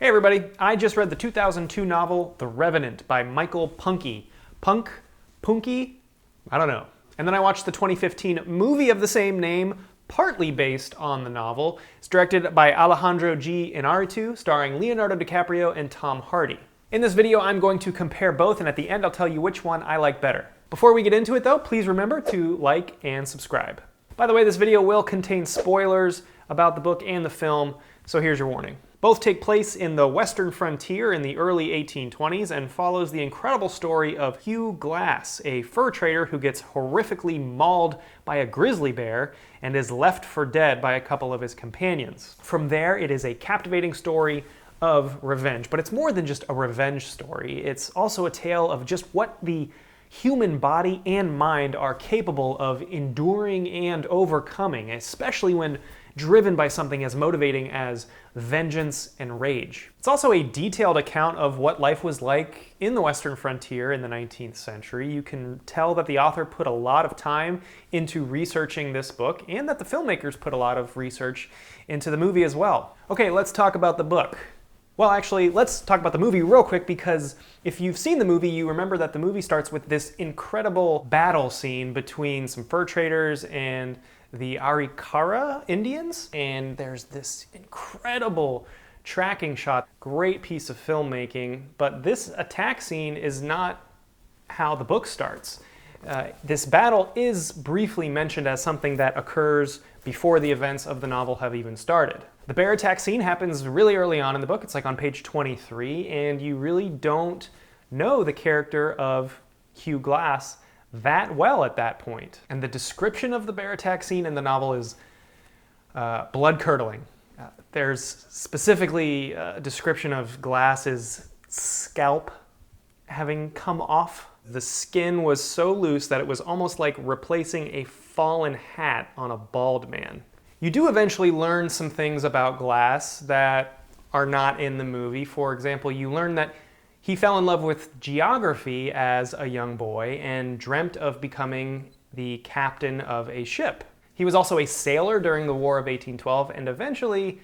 Hey everybody, I just read the 2002 novel The Revenant by Michael Punke. Punke? I don't know. And then I watched the 2015 movie of the same name, partly based on the novel. It's directed by Alejandro G. Inarritu, starring Leonardo DiCaprio and Tom Hardy. In this video, I'm going to compare both, and at the end I'll tell you which one I like better. Before we get into it though, please remember to like and subscribe. By the way, this video will contain spoilers about the book and the film, so here's your warning. Both take place in the Western frontier in the early 1820s and follows the incredible story of Hugh Glass, a fur trader who gets horrifically mauled by a grizzly bear and is left for dead by a couple of his companions. From there, it is a captivating story of revenge, but it's more than just a revenge story. It's also a tale of just what the human body and mind are capable of enduring and overcoming, especially when driven by something as motivating as vengeance and rage. It's also a detailed account of what life was like in the Western frontier in the 19th century. You can tell that the author put a lot of time into researching this book and that the filmmakers put a lot of research into the movie as well. Okay, let's talk about the book. Well, actually, let's talk about the movie real quick, because if you've seen the movie, you remember that the movie starts with this incredible battle scene between some fur traders and the Arikara Indians, and there's this incredible tracking shot, great piece of filmmaking, but this attack scene is not how the book starts. This battle is briefly mentioned as something that occurs before the events of the novel have even started. The bear attack scene happens really early on in the book. It's like on page 23, and you really don't know the character of Hugh Glass that well at that point. And the description of the bear attack scene in the novel is blood-curdling. There's specifically a description of Glass's scalp having come off. The skin was so loose that it was almost like replacing a fallen hat on a bald man. You do eventually learn some things about Glass that are not in the movie. For example, you learn that he fell in love with geography as a young boy and dreamt of becoming the captain of a ship. He was also a sailor during the War of 1812 and eventually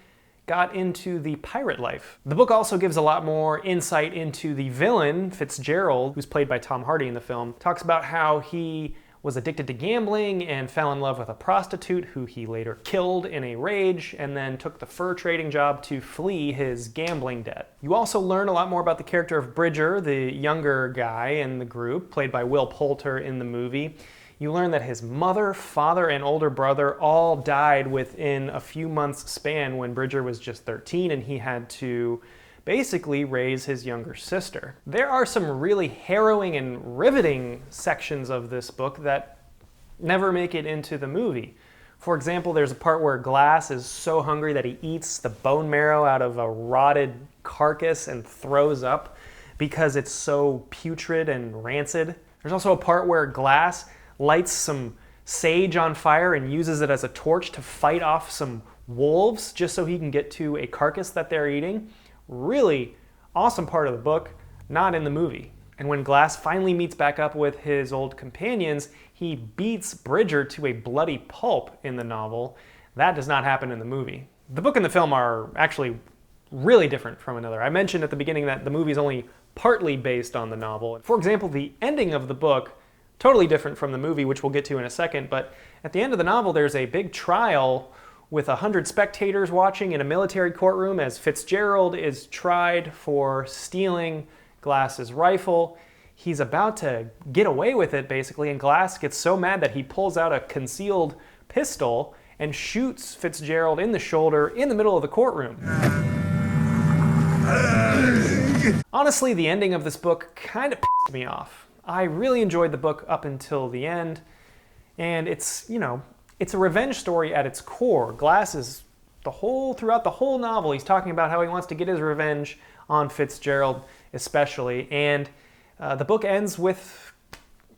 got into the pirate life. The book also gives a lot more insight into the villain, Fitzgerald, who's played by Tom Hardy in the film. Talks about how he was addicted to gambling and fell in love with a prostitute who he later killed in a rage, and then took the fur trading job to flee his gambling debt. You also learn a lot more about the character of Bridger, the younger guy in the group, played by Will Poulter in the movie. You learn that his mother, father, and older brother all died within a few months span when Bridger was just 13 and he had to basically raise his younger sister. There are some really harrowing and riveting sections of this book that never make it into the movie. For example, there's a part where Glass is so hungry that he eats the bone marrow out of a rotted carcass and throws up because it's so putrid and rancid. There's also a part where Glass lights some sage on fire and uses it as a torch to fight off some wolves just so he can get to a carcass that they're eating. Really awesome part of the book, not in the movie. And when Glass finally meets back up with his old companions, he beats Bridger to a bloody pulp in the novel. That does not happen in the movie. The book and the film are actually really different from another. I mentioned at the beginning that the movie is only partly based on the novel. For example, the ending of the book, totally different from the movie, which we'll get to in a second, but at the end of the novel there's a big trial with 100 spectators watching in a military courtroom as Fitzgerald is tried for stealing Glass's rifle. He's about to get away with it, basically, and Glass gets so mad that he pulls out a concealed pistol and shoots Fitzgerald in the shoulder in the middle of the courtroom. Honestly, the ending of this book kind of pissed me off. I really enjoyed the book up until the end, and it's a revenge story at its core. Glass is throughout the whole novel, he's talking about how he wants to get his revenge on Fitzgerald especially, and the book ends with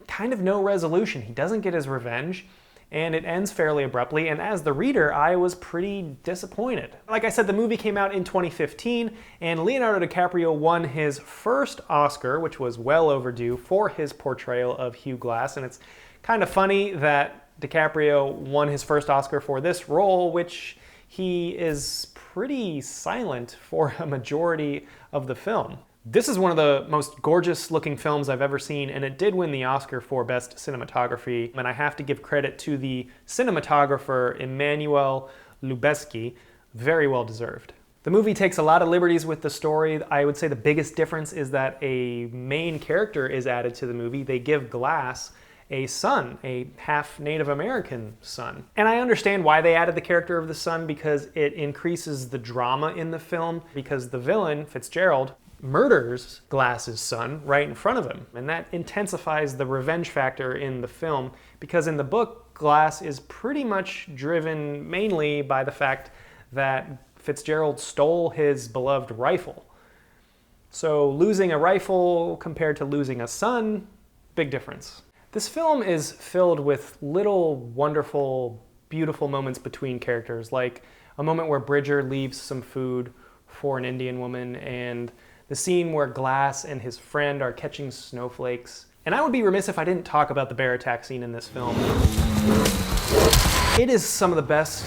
kind of no resolution. He doesn't get his revenge, and it ends fairly abruptly, and as the reader, I was pretty disappointed. Like I said, the movie came out in 2015, and Leonardo DiCaprio won his first Oscar, which was well overdue, for his portrayal of Hugh Glass, and it's kind of funny that DiCaprio won his first Oscar for this role, which he is pretty silent for a majority of the film. This is one of the most gorgeous looking films I've ever seen, and it did win the Oscar for Best Cinematography. And I have to give credit to the cinematographer, Emmanuel Lubezki. Very well deserved. The movie takes a lot of liberties with the story. I would say the biggest difference is that a main character is added to the movie. They give Glass a son, a half Native American son. And I understand why they added the character of the son, because it increases the drama in the film, because the villain, Fitzgerald, murders Glass's son right in front of him. And that intensifies the revenge factor in the film, because in the book, Glass is pretty much driven mainly by the fact that Fitzgerald stole his beloved rifle. So losing a rifle compared to losing a son, big difference. This film is filled with little wonderful, beautiful moments between characters, like a moment where Bridger leaves some food for an Indian woman, and the scene where Glass and his friend are catching snowflakes. And I would be remiss if I didn't talk about the bear attack scene in this film. It is some of the best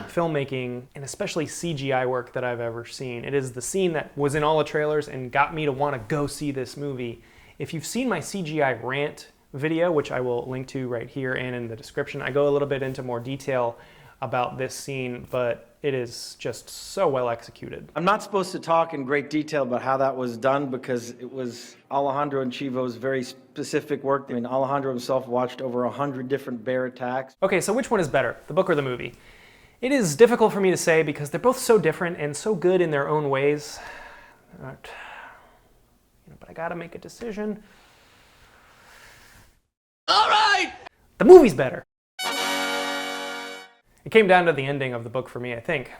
filmmaking and especially CGI work that I've ever seen. It is the scene that was in all the trailers and got me to want to go see this movie. If you've seen my CGI rant video, which I will link to right here and in the description, I go a little bit into more detail about this scene, but it is just so well executed. I'm not supposed to talk in great detail about how that was done because it was Alejandro and Chivo's very specific work. I mean, Alejandro himself watched over 100 different bear attacks. Okay, so which one is better, the book or the movie? It is difficult for me to say because they're both so different and so good in their own ways. But I gotta make a decision. All right! The movie's better. It came down to the ending of the book for me, I think.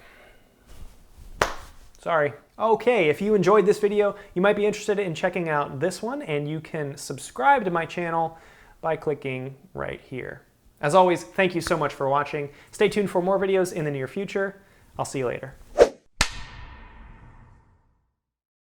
Sorry. Okay, if you enjoyed this video, you might be interested in checking out this one, and you can subscribe to my channel by clicking right here. As always, thank you so much for watching. Stay tuned for more videos in the near future. I'll see you later.